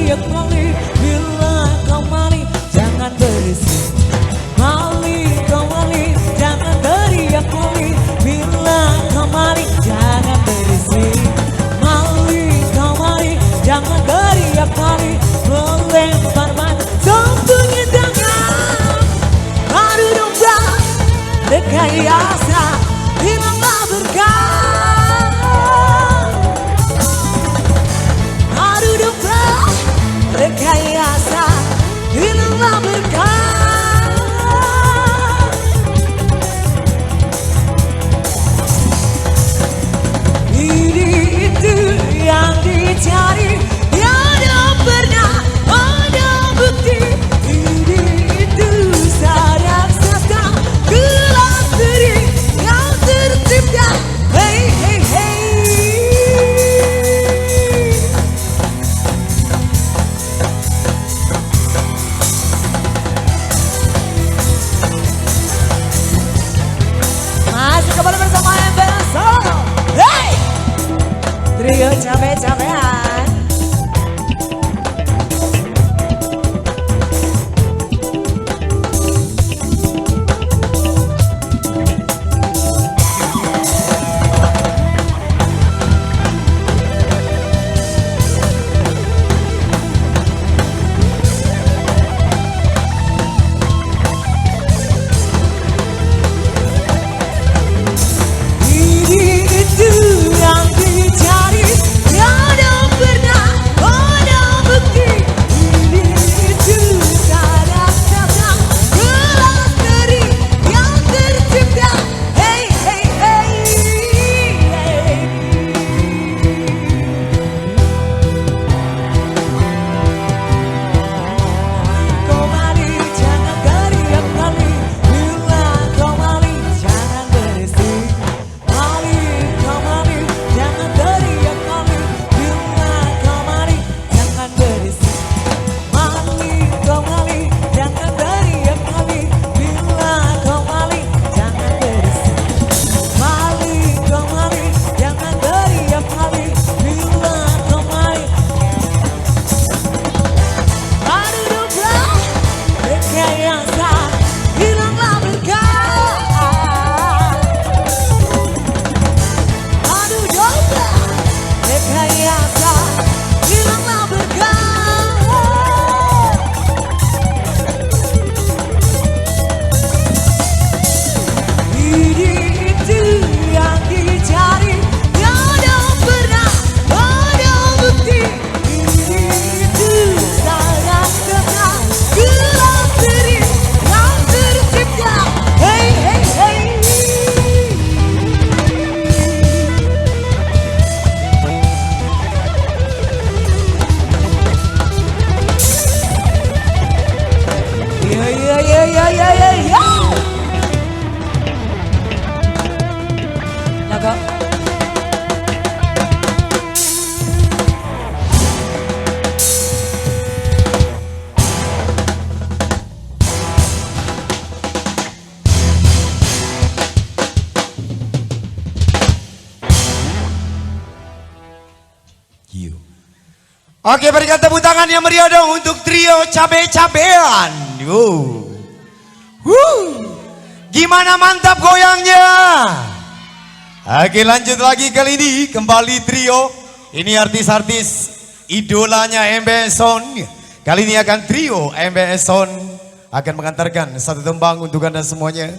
teriak Mali, bila kau Mali jangan berisik. Mali kau Mali jangan teriak Mali, bila kau Mali jangan berisik. Mali kau Mali jangan teriak Mali, melempar mata sembunyi tangan. Adu domba rekayasa hilanglah berkah. Adu domba rekayasa hilanglah berkah. Ini itu yang dicari, tiada pernah ada bukti. Ini itu raksasa gelap diri yang tercipta. Hey hey hey. Masih kembali bersama MBS Solo. Hey, trio capek-capekan. Ini itu yang dicari, tiada pernah ada bukti. Ini itu raksasa gelap diri yang tercipta. Hey hey hey. Kau Mali jangan teriak Mali, bila kau Mali jangan berisik. Mali kau Mali jangan teriak Mali, bila kau Mali jangan berisik. Mali kau Mali jangan teriak Mali, bila kau Mali jangan berisik. Mali kau Mali jangan teriak Mali, bila kau Mali. Adu domba rekayasa hilanglah berkah. Adu domba rekayasa hilanglah berkah. Ini itu yang dicari, tiada pernah ada bukti. Ini itu raksasa gelap diri yang tercipta. Hey hey hey. Yo yo yo yo yo yo yo. Laga. Oke, berikan tepuk tangan yang meriah dong untuk trio cabe-cabean. Gimana, mantap goyangnya? Oke, lanjut lagi kali ini kembali trio. Ini artis-artis idolanya MBS Sound. Kali ini akan trio MBS Sound akan mengantarkan satu tembang untuk Anda semuanya.